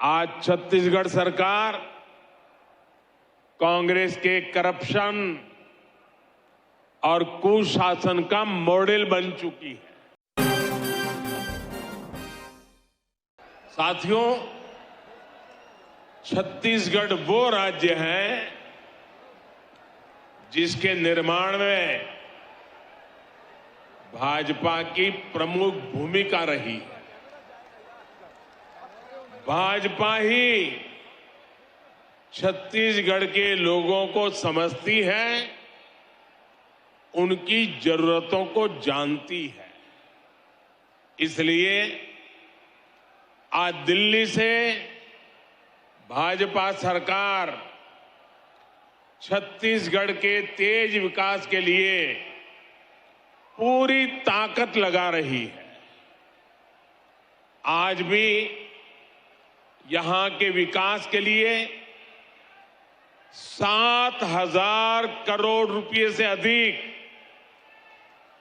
आज छत्तीसगढ़ सरकार कांग्रेस के करप्शन और कुशासन का मॉडल बन चुकी है। साथियों, छत्तीसगढ़ वो राज्य है जिसके निर्माण में भाजपा की प्रमुख भूमिका रही है। भाजपा ही छत्तीसगढ़ के लोगों को समझती है, उनकी जरूरतों को जानती है। इसलिए आज दिल्ली से भाजपा सरकार छत्तीसगढ़ के तेज विकास के लिए पूरी ताकत लगा रही है। आज भी यहां के विकास के लिए 7,000 करोड़ रुपए से अधिक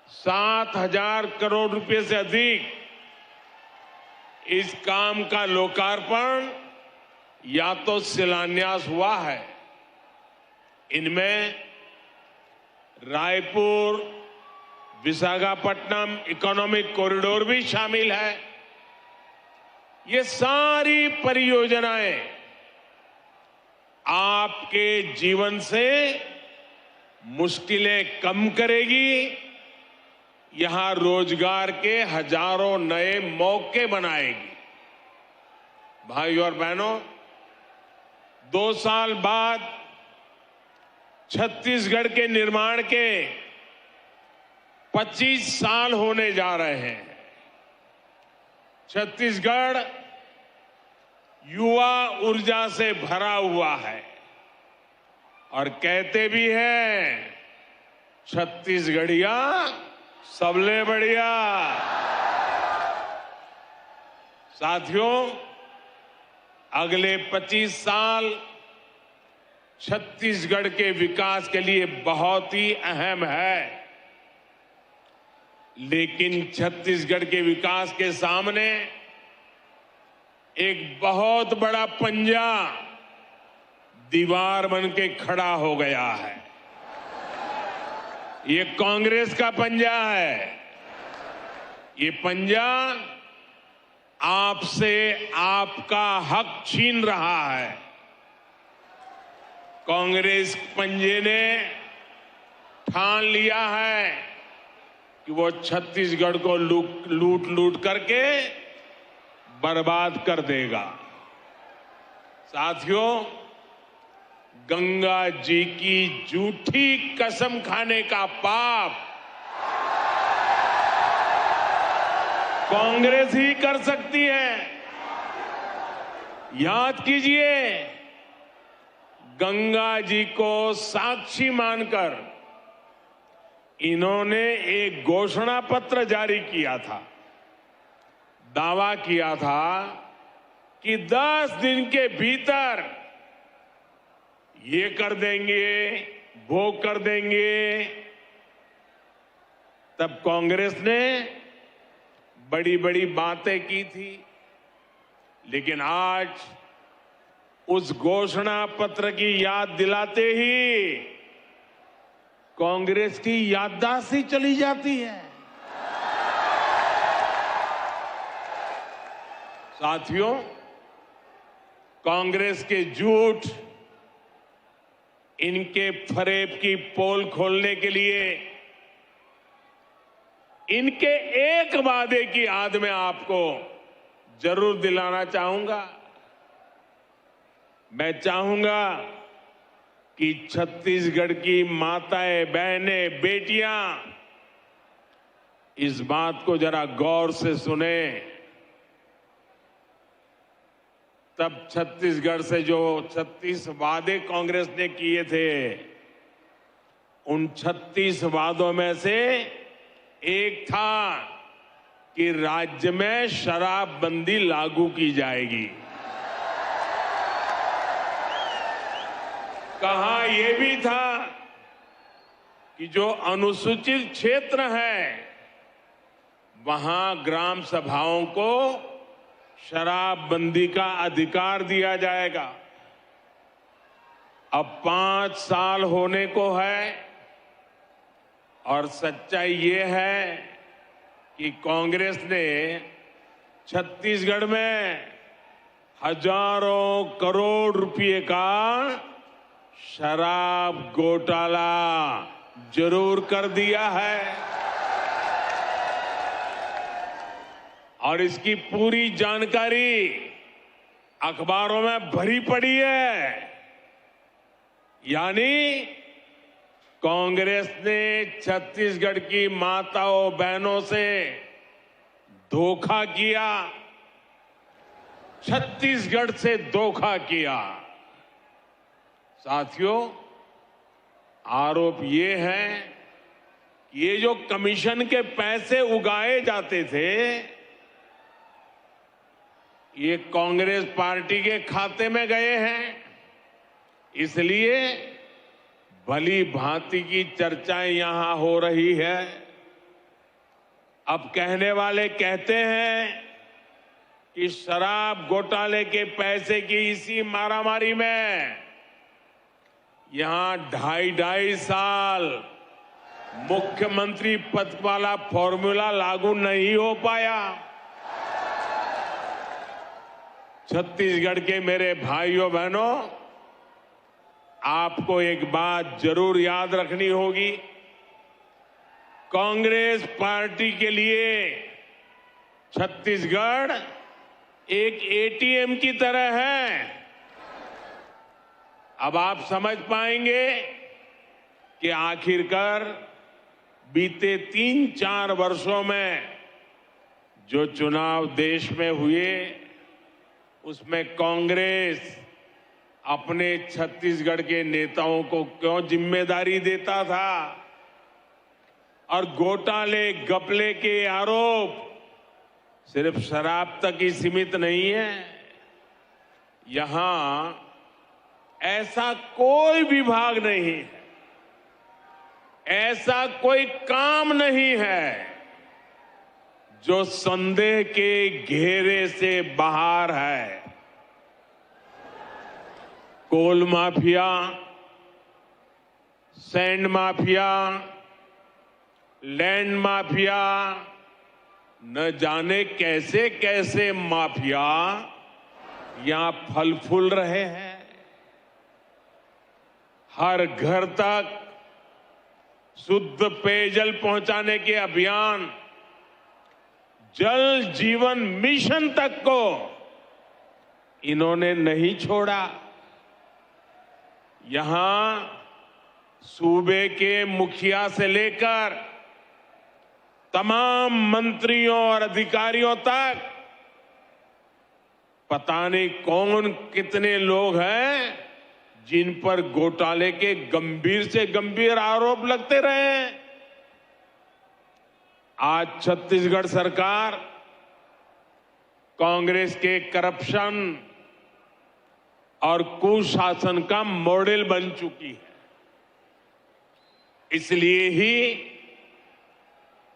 7,000 करोड़ रुपए से अधिक इस काम का लोकार्पण या तो शिलान्यास हुआ है। इनमें रायपुर विशाखापट्टनम इकोनॉमिक कॉरिडोर भी शामिल है। ये सारी परियोजनाएं आपके जीवन से मुश्किलें कम करेगी, यहां रोजगार के हजारों नए मौके बनाएगी। भाइयों और बहनों, 2 साल बाद छत्तीसगढ़ के निर्माण के 25 साल होने जा रहे हैं। छत्तीसगढ़ युवा ऊर्जा से भरा हुआ है और कहते भी हैं, छत्तीसगढ़िया सबले बढ़िया। साथियों, अगले 25 साल छत्तीसगढ़ के विकास के लिए बहुत ही अहम है। लेकिन छत्तीसगढ़ के विकास के सामने एक बहुत बड़ा पंजा दीवार बन के खड़ा हो गया है। ये कांग्रेस का पंजा है। ये पंजा आपसे आपका हक छीन रहा है। कांग्रेस पंजे ने ठान लिया है कि वो छत्तीसगढ़ को लूट लूट करके बर्बाद कर देगा। साथियों, गंगा जी की झूठी कसम खाने का पाप कांग्रेस ही कर सकती है। याद कीजिए, गंगा जी को साक्षी मानकर इन्होंने एक घोषणा पत्र जारी किया था। दावा किया था कि 10 दिन के भीतर ये कर देंगे, वो कर देंगे। तब कांग्रेस ने बड़ी बड़ी बातें की थी, लेकिन आज उस घोषणा पत्र की याद दिलाते ही कांग्रेस की याददाश्त ही चली जाती है। साथियों, कांग्रेस के झूठ, इनके फरेब की पोल खोलने के लिए इनके एक वादे की याद में आपको जरूर दिलाना चाहूंगा। मैं चाहूंगा कि छत्तीसगढ़ की माताएं, बहनें, बेटियां इस बात को जरा गौर से सुने। तब छत्तीसगढ़ से जो 36 वादे कांग्रेस ने किए थे, उन 36 वादों में से एक था कि राज्य में शराबबंदी लागू की जाएगी। कहा यह भी था कि जो अनुसूचित क्षेत्र है, वहां ग्राम सभाओं को शराबबंदी का अधिकार दिया जाएगा। अब 5 साल होने को है और सच्चाई ये है कि कांग्रेस ने छत्तीसगढ़ में हजारों करोड़ रुपए का शराब घोटाला जरूर कर दिया है और इसकी पूरी जानकारी अखबारों में भरी पड़ी है। यानी कांग्रेस ने छत्तीसगढ़ की माताओं बहनों से धोखा किया, छत्तीसगढ़ से धोखा किया। साथियों, आरोप ये है कि ये जो कमीशन के पैसे उगाए जाते थे, ये कांग्रेस पार्टी के खाते में गए हैं। इसलिए भली भांति की चर्चाएं यहां हो रही है। अब कहने वाले कहते हैं कि शराब घोटाले के पैसे की इसी मारामारी में यहां 2.5 साल मुख्यमंत्री पद वाला फॉर्मूला लागू नहीं हो पाया। छत्तीसगढ़ के मेरे भाइयों बहनों, आपको एक बात जरूर याद रखनी होगी। कांग्रेस पार्टी के लिए छत्तीसगढ़ एक एटीएम की तरह है। अब आप समझ पाएंगे कि आखिरकार बीते 3-4 वर्षों में जो चुनाव देश में हुए, उसमें कांग्रेस अपने छत्तीसगढ़ के नेताओं को क्यों जिम्मेदारी देता था और घोटाले घपले के आरोप सिर्फ शराब तक ही सीमित नहीं है। यहां ऐसा कोई विभाग नहीं है, ऐसा कोई काम नहीं है जो संदेह के घेरे से बाहर है। Coal mafia, sand mafia, land mafia, न जाने कैसे कैसे माफिया यहां फल फूल रहे हैं। हर घर तक शुद्ध पेयजल पहुंचाने के अभियान, जल जीवन मिशन तक को इन्होंने नहीं छोड़ा। यहां सूबे के मुखिया से लेकर तमाम मंत्रियों और अधिकारियों तक पता नहीं कौन कितने लोग हैं जिन पर घोटाले के गंभीर से गंभीर आरोप लगते रहे। आज छत्तीसगढ़ सरकार कांग्रेस के करप्शन और कुशासन का मॉडल बन चुकी है। इसलिए ही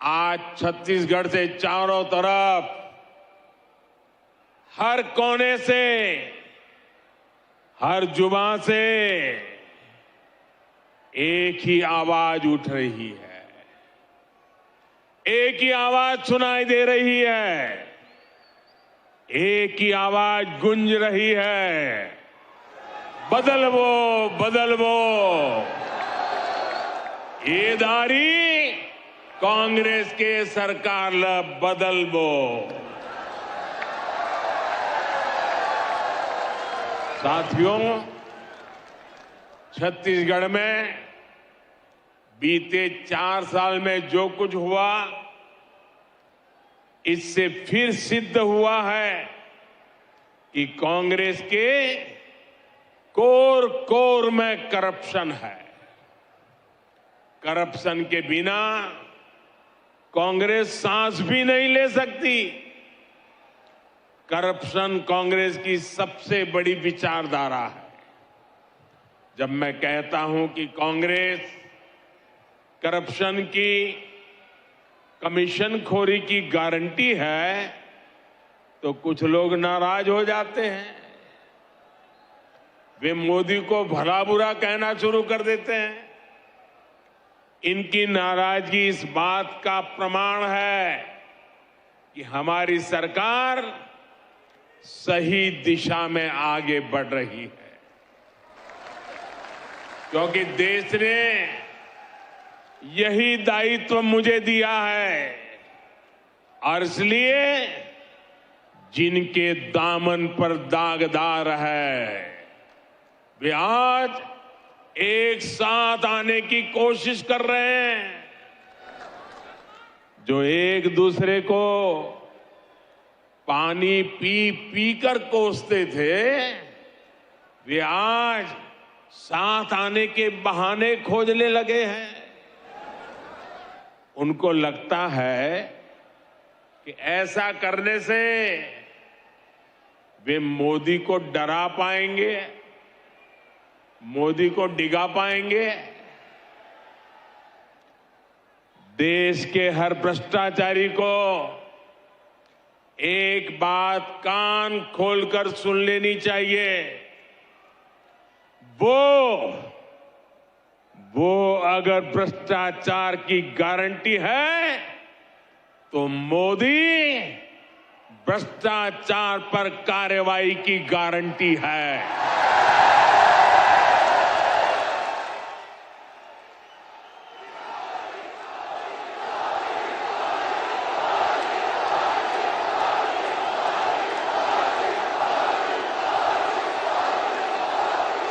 आज छत्तीसगढ़ से चारों तरफ, हर कोने से, हर जुबान से एक ही आवाज उठ रही है, एक ही आवाज सुनाई दे रही है, एक ही आवाज गूंज रही है, बदलवो बदलवो। ये दारी कांग्रेस के सरकार ल बदलवो। साथियों, छत्तीसगढ़ में बीते 4 साल में जो कुछ हुआ, इससे फिर सिद्ध हुआ है कि कांग्रेस के कोर कोर में करप्शन है। करप्शन के बिना कांग्रेस सांस भी नहीं ले सकती। करप्शन कांग्रेस की सबसे बड़ी विचारधारा है। जब मैं कहता हूं कि कांग्रेस करप्शन की, कमीशन खोरी की गारंटी है, तो कुछ लोग नाराज हो जाते हैं। वे मोदी को भला बुरा कहना शुरू कर देते हैं। इनकी नाराजगी इस बात का प्रमाण है कि हमारी सरकार सही दिशा में आगे बढ़ रही है, क्योंकि देश ने यही दायित्व मुझे दिया है। और इसलिए जिनके दामन पर दागदार है, वे आज एक साथ आने की कोशिश कर रहे हैं। जो एक दूसरे को पानी पी पी कर कोसते थे, वे आज साथ आने के बहाने खोजने लगे हैं। उनको लगता है कि ऐसा करने से वे मोदी को डरा पाएंगे, मोदी को डिगा पाएंगे। देश के हर भ्रष्टाचारी को एक बात कान खोलकर सुन लेनी चाहिए। वो अगर भ्रष्टाचार की गारंटी है तो मोदी भ्रष्टाचार पर कार्रवाई की गारंटी है।